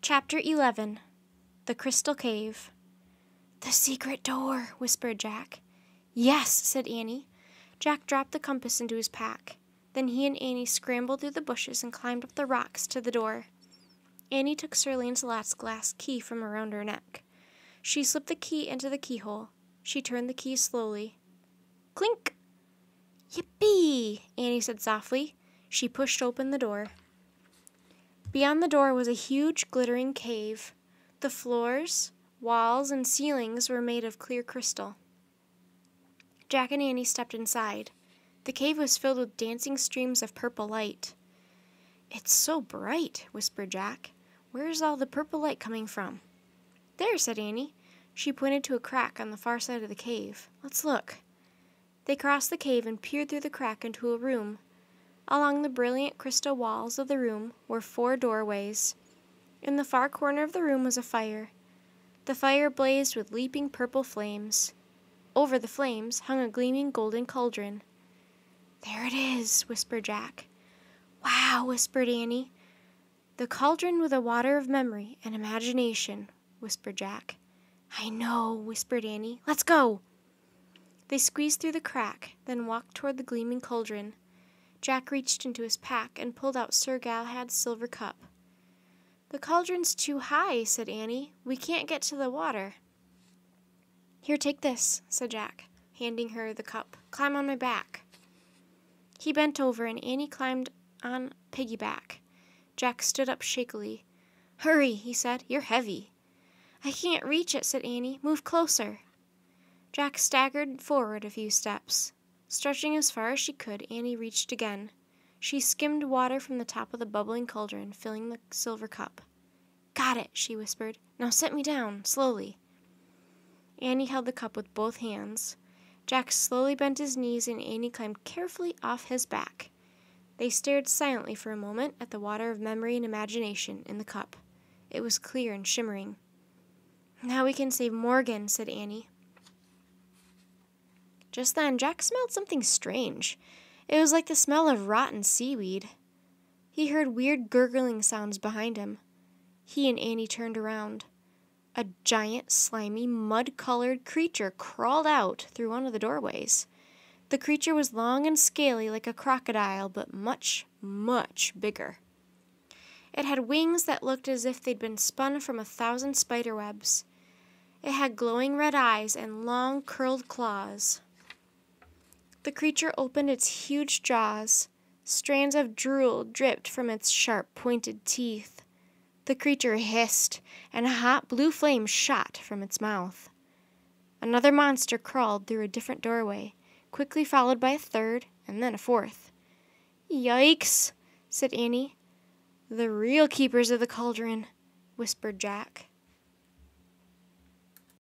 Chapter 11. The Crystal Cave. "The secret door," whispered Jack. "Yes," said Annie. Jack dropped the compass into his pack. Then he and Annie scrambled through the bushes and climbed up the rocks to the door. Annie took Sir Lancelot's glass key from around her neck. She slipped the key into the keyhole. She turned the key slowly. Clink! "Yippee!" Annie said softly. She pushed open the door. Beyond the door was a huge, glittering cave. The floors, walls, and ceilings were made of clear crystal. Jack and Annie stepped inside. The cave was filled with dancing streams of purple light. "It's so bright," whispered Jack. "Where's all the purple light coming from?" "There," said Annie. She pointed to a crack on the far side of the cave. "Let's look." They crossed the cave and peered through the crack into a room. Along the brilliant crystal walls of the room were 4 doorways. In the far corner of the room was a fire. The fire blazed with leaping purple flames. Over the flames hung a gleaming golden cauldron. "There it is," whispered Jack. "Wow," whispered Annie. "The cauldron with the water of memory and imagination," whispered Jack. "I know," whispered Annie. "Let's go." They squeezed through the crack, then walked toward the gleaming cauldron. Jack reached into his pack and pulled out Sir Galahad's silver cup. "The cauldron's too high," said Annie. "We can't get to the water." "Here, take this," said Jack, handing her the cup. "Climb on my back." He bent over and Annie climbed on piggyback. Jack stood up shakily. "Hurry," he said. "You're heavy." "I can't reach it," said Annie. "Move closer." Jack staggered forward a few steps. Stretching as far as she could, Annie reached again. She skimmed water from the top of the bubbling cauldron, filling the silver cup. "Got it," she whispered. "Now set me down, slowly." Annie held the cup with both hands. Jack slowly bent his knees and Annie climbed carefully off his back. They stared silently for a moment at the water of memory and imagination in the cup. It was clear and shimmering. "Now we can save Morgan," said Annie. Just then, Jack smelled something strange. It was like the smell of rotten seaweed. He heard weird gurgling sounds behind him. He and Annie turned around. A giant, slimy, mud-colored creature crawled out through one of the doorways. The creature was long and scaly like a crocodile, but much, much bigger. It had wings that looked as if they'd been spun from 1,000 spider webs. It had glowing red eyes and long, curled claws. The creature opened its huge jaws. Strands of drool dripped from its sharp, pointed teeth. The creature hissed, and a hot blue flame shot from its mouth. Another monster crawled through a different doorway, quickly followed by a third, and then a fourth. "Yikes," said Annie. "The real keepers of the cauldron," whispered Jack.